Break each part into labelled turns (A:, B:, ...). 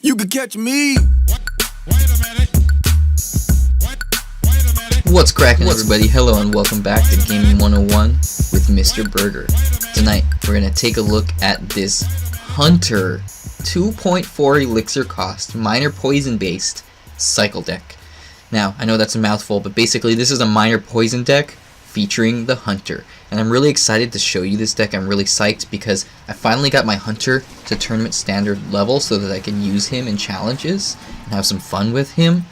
A: You could catch me.
B: What's cracking, everybody? Hello and welcome back to Gaming 101 with Mr. Berger. Tonight we're going to take a look at this Hunter 2.4 elixir cost minor poison based cycle deck. Now I know that's a mouthful, but basically this is a minor poison deck featuring the Hunter, and I'm really excited to show you this deck. I'm really psyched because I finally got my Hunter to tournament standard level so that I can use him in challenges and have some fun with him.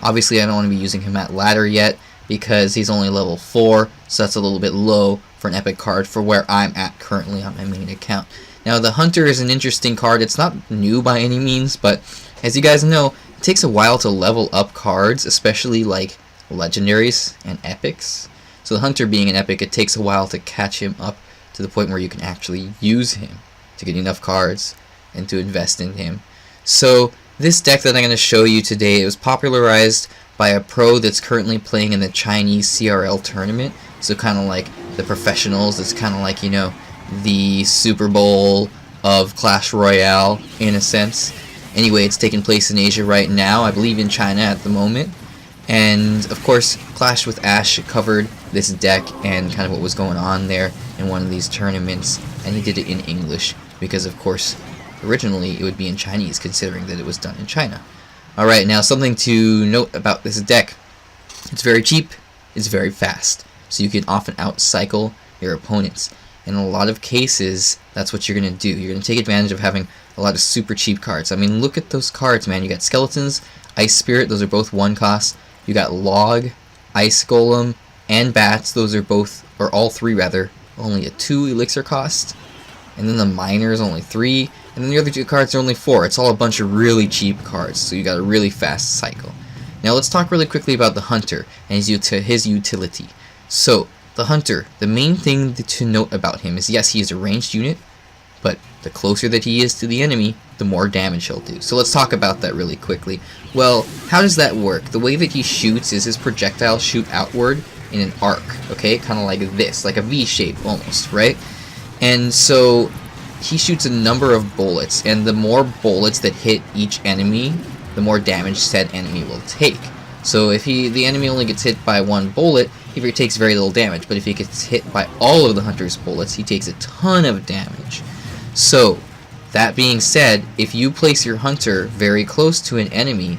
B: Obviously I don't want to be using him at ladder yet because he's only level 4, so that's a little bit low for an epic card for where I'm at currently on my main account. Now the Hunter is an interesting card. It's not new by any means, but as you guys know, it takes a while to level up cards, especially like legendaries and epics. So the Hunter being an epic, it takes a while to catch him up to the point where you can actually use him to get enough cards and to invest in him. So this deck that I'm going to show you today, it was popularized by a pro that's currently playing in the Chinese CRL tournament. So kind of like the professionals. It's kind of like, you know, the Super Bowl of Clash Royale in a sense. Anyway, it's taking place in Asia right now, I believe in China at the moment. And of course, Clash with Ash covered this deck and kind of what was going on there in one of these tournaments, and he did it in English because of course originally it would be in Chinese considering that it was done in China. Alright, now something to note about this deck. It's very cheap, it's very fast, so you can often outcycle your opponents. In a lot of cases, that's what you're going to do. You're going to take advantage of having a lot of super cheap cards. I mean, look at those cards, man. You got Skeletons, Ice Spirit, those are both 1 cost. You got Log, Ice Golem, and Bats, those are both, or all 3 rather, only a 2 elixir cost. And then the Miner is only 3, and then the other 2 cards are only 4. It's all a bunch of really cheap cards, so you got a really fast cycle. Now let's talk really quickly about the Hunter and his utility. So, the Hunter, the main thing to note about him is, yes, he is a ranged unit, but the closer that he is to the enemy, the more damage he'll do. So let's talk about that really quickly. Well, how does that work? The way that he shoots is his projectiles shoot outward in an arc, okay? Kind of like this, like a V shape almost, right? And so he shoots a number of bullets, and the more bullets that hit each enemy, the more damage said enemy will take. So if the enemy only gets hit by 1 bullet, he takes very little damage, but if he gets hit by all of the Hunter's bullets, he takes a ton of damage. So, that being said, if you place your Hunter very close to an enemy,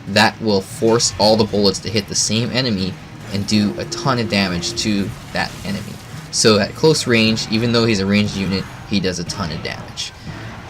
B: that will force all the bullets to hit the same enemy and do a ton of damage to that enemy. So at close range, even though he's a ranged unit, he does a ton of damage.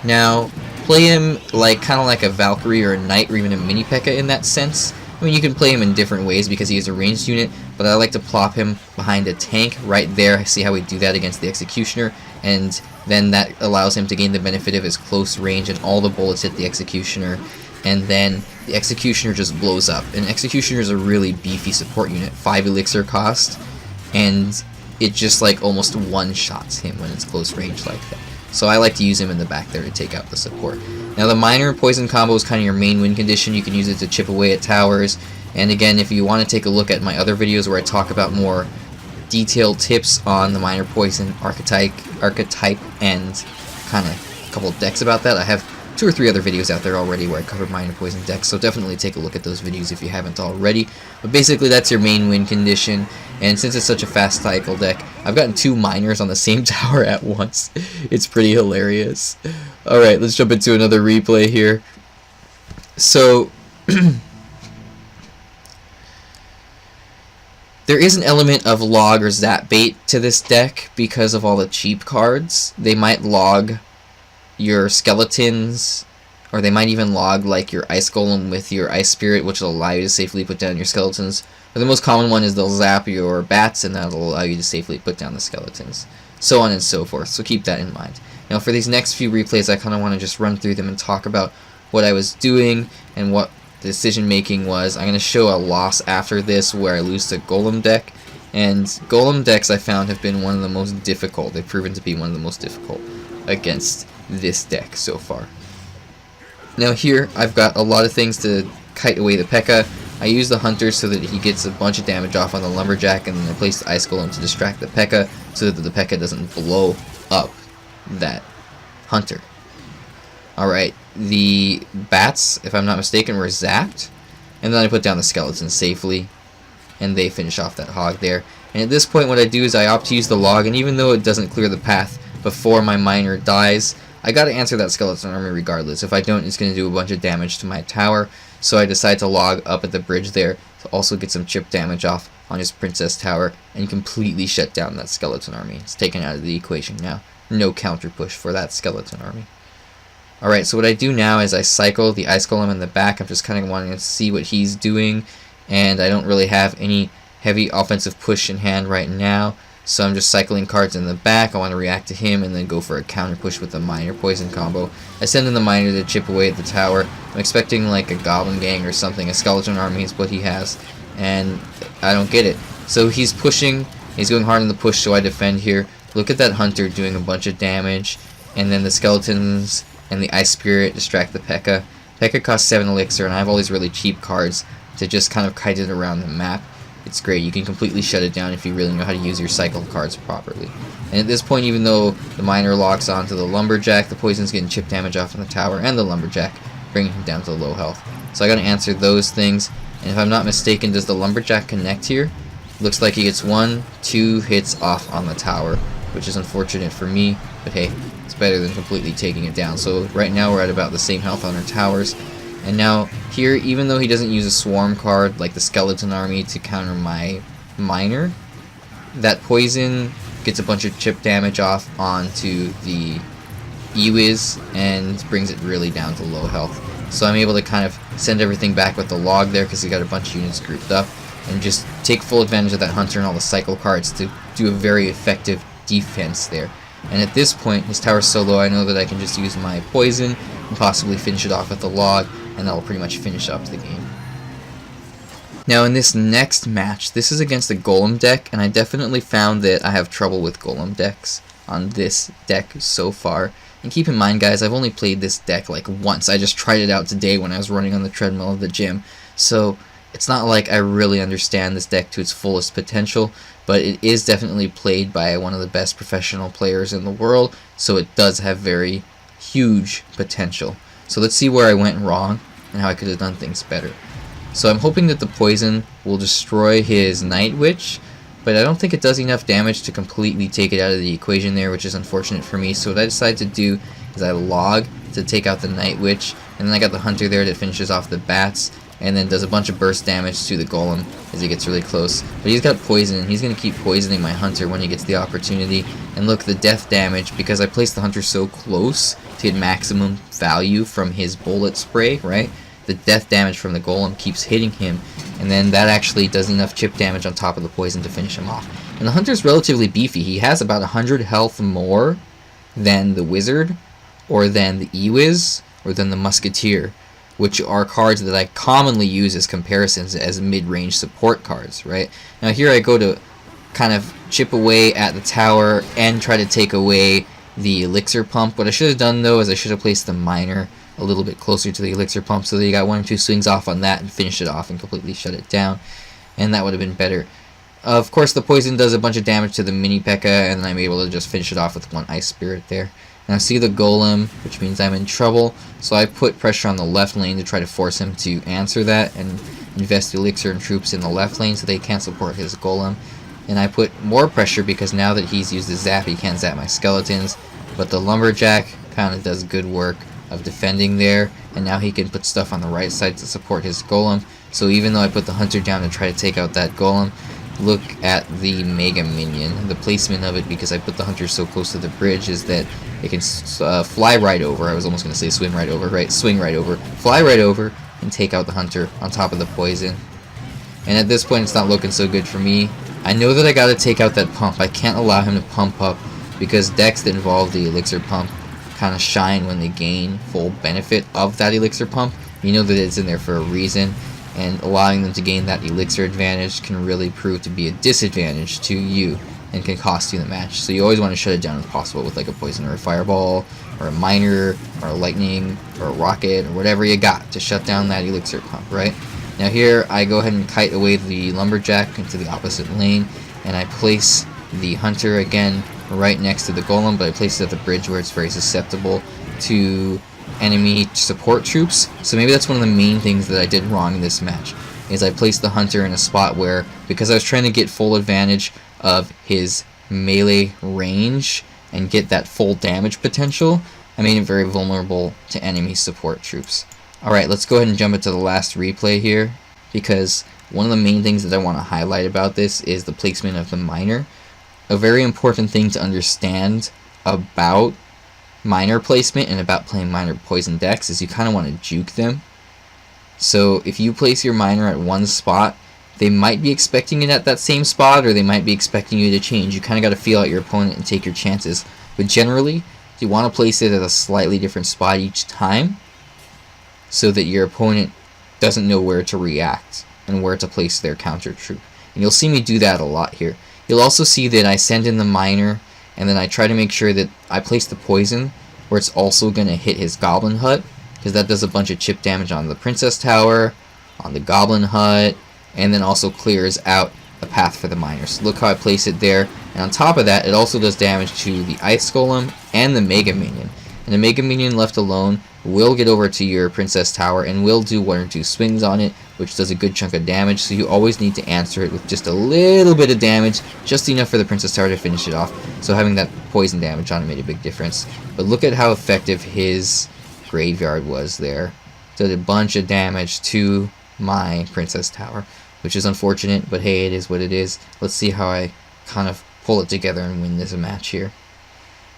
B: Now, play him like kind of like a Valkyrie or a Knight or even a mini P.E.K.K.A. in that sense. I mean, you can play him in different ways because he is a ranged unit, but I like to plop him behind a tank right there. See how we do that against the Executioner, and then that allows him to gain the benefit of his close range and all the bullets hit the Executioner, and then the Executioner just blows up. And Executioner is a really beefy support unit, 5 elixir cost, and it just like almost one-shots him when it's close range like that. So I like to use him in the back there to take out the support. Now the Miner and Poison combo is kind of your main win condition. You can use it to chip away at towers. And again, if you want to take a look at my other videos where I talk about more detailed tips on the Miner Poison archetype and kind of a couple of decks about that, I have 2 or 3 other videos out there already where I cover Miner Poison decks, so definitely take a look at those videos if you haven't already. But basically that's your main win condition, and since it's such a fast cycle deck, I've gotten 2 Miners on the same tower at once. It's pretty hilarious. Alright, let's jump into another replay here. So, there is an element of log or zap bait to this deck because of all the cheap cards. They might log your Skeletons, or they might even log like your Ice Golem with your Ice Spirit, which will allow you to safely put down your Skeletons. But the most common one is they'll zap your Bats, and that'll allow you to safely put down the Skeletons. So on and so forth, so keep that in mind. Now for these next few replays, I kind of want to just run through them and talk about what I was doing and what the decision making was. I'm going to show a loss after this where I lose to Golem deck, and Golem decks I found have been one of the most difficult. They've proven to be one of the most difficult against this deck so far. Now here I've got a lot of things to kite away the P.E.K.K.A. I use the Hunter so that he gets a bunch of damage off on the Lumberjack, and then I place the Ice Golem to distract the P.E.K.K.A. so that the P.E.K.K.A. doesn't blow up that Hunter. Alright, the bats, if I'm not mistaken, were zapped. And then I put down the skeletons safely. And they finish off that hog there. And at this point what I do is I opt to use the log, and even though it doesn't clear the path before my miner dies, I gotta answer that skeleton army regardless. If I don't, it's gonna do a bunch of damage to my tower. So I decide to log up at the bridge there to also get some chip damage off on his princess tower and completely shut down that skeleton army. It's taken out of the equation now. No counter push for that skeleton army. Alright, so what I do now is I cycle the ice golem in the back. I'm just kind of wanting to see what he's doing, and I don't really have any heavy offensive push in hand right now, so I'm just cycling cards in the back. I want to react to him and then go for a counter push with the miner poison combo. I send in the miner to chip away at the tower. I'm expecting like a goblin gang or something. A skeleton army is what he has, and I don't get it. So he's pushing, he's going hard on the push, so I defend here. Look at that hunter doing a bunch of damage, and then the skeletons and the ice spirit distract the P.E.K.K.A. P.E.K.K.A costs 7 elixir, and I have all these really cheap cards to just kind of kite it around the map. It's great. You can completely shut it down if you really know how to use your cycle cards properly. And at this point, even though the miner locks onto the lumberjack, the poison's getting chip damage off on the tower and the lumberjack, bringing him down to low health. So I gotta answer those things. And if I'm not mistaken, does the lumberjack connect here? Looks like he gets 1-2 hits off on the tower, which is unfortunate for me, but hey, it's better than completely taking it down. So right now we're at about the same health on our towers. And now here, even though he doesn't use a swarm card like the skeleton army to counter my miner, that poison gets a bunch of chip damage off onto the Ewiz and brings it really down to low health. So I'm able to kind of send everything back with the log there because he got a bunch of units grouped up, and just take full advantage of that hunter and all the cycle cards to do a very effective defense there. And at this point, his tower's so low, I know that I can just use my poison and possibly finish it off with the log, and that'll pretty much finish up the game. Now in this next match, this is against a golem deck, and I definitely found that I have trouble with golem decks on this deck so far. And keep in mind, guys, I've only played this deck like once. I just tried it out today when I was running on the treadmill of the gym. So it's not like I really understand this deck to its fullest potential, but it is definitely played by one of the best professional players in the world, so it does have very huge potential. So let's see where I went wrong and how I could have done things better. So I'm hoping that the poison will destroy his Night Witch, but I don't think it does enough damage to completely take it out of the equation there, which is unfortunate for me. So what I decided to do is I log to take out the Night Witch, and then I got the hunter there that finishes off the bats, and then does a bunch of burst damage to the golem as he gets really close. But he's got poison, and he's going to keep poisoning my hunter when he gets the opportunity. And look, the death damage, because I placed the hunter so close to get maximum value from his bullet spray, right? The death damage from the golem keeps hitting him, and then that actually does enough chip damage on top of the poison to finish him off. And the hunter's relatively beefy. He has about 100 health more than the wizard, or than the Ewiz, or than the musketeer, which are cards that I commonly use as comparisons as mid-range support cards, right? Now here I go to kind of chip away at the tower and try to take away the elixir pump. What I should have done though is I should have placed the miner a little bit closer to the elixir pump so that you got 1 or 2 swings off on that and finish it off and completely shut it down, and that would have been better. Of course, the poison does a bunch of damage to the mini P.E.K.K.A, and then I'm able to just finish it off with 1 ice spirit there. Now see the golem, which means I'm in trouble, so I put pressure on the left lane to try to force him to answer that and invest elixir and troops in the left lane so they can't support his golem. And I put more pressure because now that he's used the zap, he can't zap my skeletons, but the lumberjack kind of does good work of defending there, and now he can put stuff on the right side to support his golem. So even though I put the hunter down to try to take out that golem, look at the mega minion. The placement of it, because I put the hunter so close to the bridge, is that it can fly right over. I was almost going to say swim right over, right? Swing right over, fly right over, and take out the hunter on top of the poison. And at this point, it's not looking so good for me. I know that I got to take out that pump. I can't allow him to pump up, because decks that involve the elixir pump kind of shine when they gain full benefit of that elixir pump. You know that it's in there for a reason, and allowing them to gain that elixir advantage can really prove to be a disadvantage to you and can cost you the match. So you always want to shut it down if possible with like a poison or a fireball or a miner or a lightning or a rocket or whatever you got to shut down that elixir pump, right? Now here I go ahead and kite away the lumberjack into the opposite lane, and I place the hunter again right next to the golem, but I place it at the bridge where it's very susceptible to enemy support troops. So maybe that's one of the main things that I did wrong in this match, is I placed the hunter in a spot where, because I was trying to get full advantage of his melee range and get that full damage potential, I made him very vulnerable to enemy support troops. Alright, let's go ahead and jump into the last replay here, because one of the main things that I want to highlight about this is the placement of the miner. A very important thing to understand about miner placement and about playing miner poison decks is you kind of want to juke them. So if you place your miner at one spot, they might be expecting it at that same spot, or they might be expecting you to change. You kind of got to feel out your opponent and take your chances. But generally, you want to place it at a slightly different spot each time, so that your opponent doesn't know where to react and where to place their counter troop. And you'll see me do that a lot here. You'll also see that I send in the miner, and then I try to make sure that I place the poison where it's also going to hit his goblin hut, because that does a bunch of chip damage on the princess tower, on the goblin hut, and then also clears out a path for the miner. So look how I place it there. And on top of that, it also does damage to the ice golem and the mega minion. And the mega minion left alone will get over to your princess tower and will do 1 or 2 swings on it, which does a good chunk of damage. So you always need to answer it with just a little bit of damage, just enough for the princess tower to finish it off. So having that poison damage on it made a big difference. But look at how effective his graveyard was there. Did a bunch of damage to my princess tower, which is unfortunate, but hey, it is what it is. Let's see how I kind of pull it together and win this match here.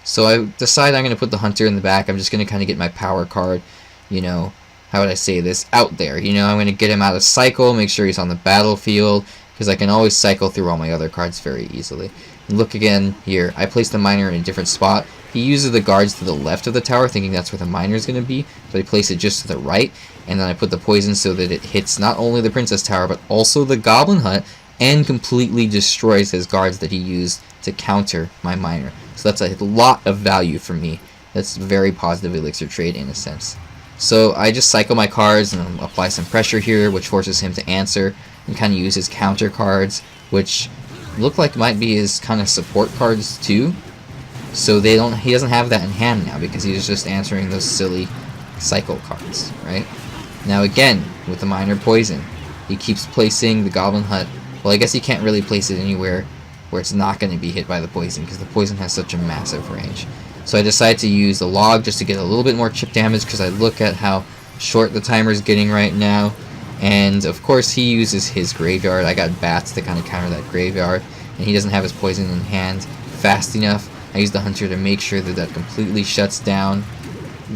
B: So I decide I'm going to put the hunter in the back. I'm just going to kind of get my power card, you know, how would I say this, out there. You know, I'm going to get him out of cycle, make sure he's on the battlefield, because I can always cycle through all my other cards very easily. And look again here, I place the miner in a different spot. He uses the guards to the left of the tower, thinking that's where the miner is going to be, but I place it just to the right, and then I put the poison so that it hits not only the princess tower, but also the goblin hut, and completely destroys his guards that he used to counter my miner. So that's a lot of value for me. That's a very positive elixir trade in a sense. So I just cycle my cards and apply some pressure here, which forces him to answer, and kind of use his counter cards, which look like might be his kind of support cards too. So he doesn't have that in hand now, because he's just answering those silly cycle cards, right? Now again, with the miner poison, he keeps placing the goblin hut. Well, I guess he can't really place it anywhere where it's not going to be hit by the poison, because the poison has such a massive range. So I decide to use the log just to get a little bit more chip damage, because I look at how short the timer is getting right now. And of course he uses his graveyard. I got bats to kind of counter that graveyard, and he doesn't have his poison in hand fast enough. I use the hunter to make sure that that completely shuts down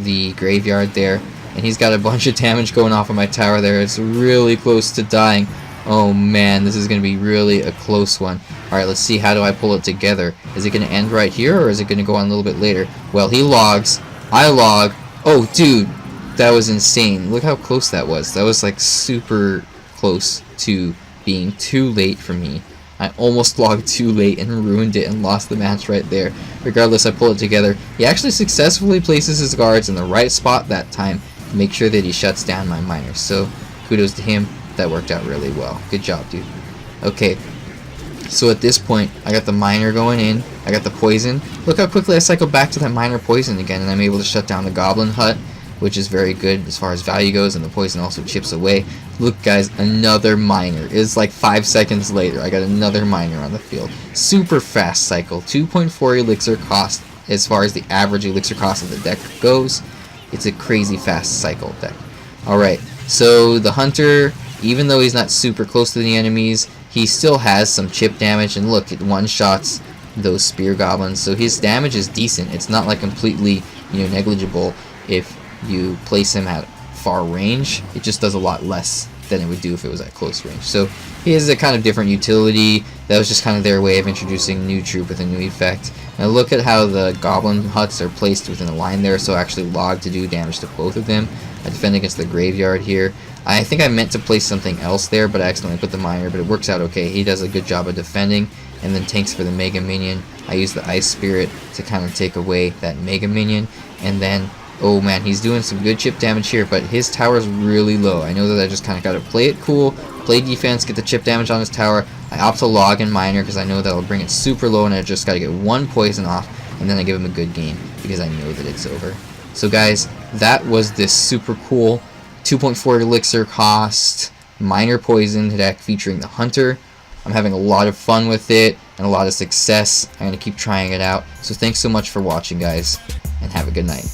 B: the graveyard there. And he's got a bunch of damage going off of my tower there. It's really close to dying. Oh man, this is going to be really a close one. Alright, let's see, how do I pull it together? Is it going to end right here, or is it going to go on a little bit later? Well, he logs. I log. Oh, dude, that was insane. Look how close that was. That was like super close to being too late for me. I almost logged too late and ruined it and lost the match right there. Regardless, I pull it together. He actually successfully places his guards in the right spot that time to make sure that he shuts down my miners. So, kudos to him. That worked out really well. Good job, dude. Okay, so at this point, I got the miner going in. I got the poison. Look how quickly I cycle back to that miner poison again, and I'm able to shut down the goblin hut, which is very good as far as value goes, and the poison also chips away. Look, guys, another miner. It's like 5 seconds later. I got another miner on the field. Super fast cycle. 2.4 elixir cost as far as the average elixir cost of the deck goes. It's a crazy fast cycle deck. Alright, so the hunter, even though he's not super close to the enemies, he still has some chip damage, and look, it one-shots those spear goblins, so his damage is decent. It's not like completely, negligible if you place him at far range. It just does a lot less than it would do if it was at close range. So he has a kind of different utility. That was just kind of their way of introducing a new troop with a new effect. Now look at how the goblin huts are placed within a line there, so I actually log to do damage to both of them. I defend against the graveyard here. I think I meant to place something else there, but I accidentally put the miner, but it works out okay. He does a good job of defending, and then tanks for the mega minion. I use the ice spirit to kind of take away that mega minion, and then, oh man, he's doing some good chip damage here, but his tower's really low. I know that I just kind of got to play it cool, play defense, get the chip damage on his tower. I opt to log and miner because I know that'll bring it super low, and I just got to get one poison off, and then I give him a good game because I know that it's over. So guys, that was this super cool 2.4 elixir cost minor poison deck featuring the Hunter. I'm having a lot of fun with it and a lot of success. I'm going to keep trying it out. So thanks so much for watching, guys, and have a good night.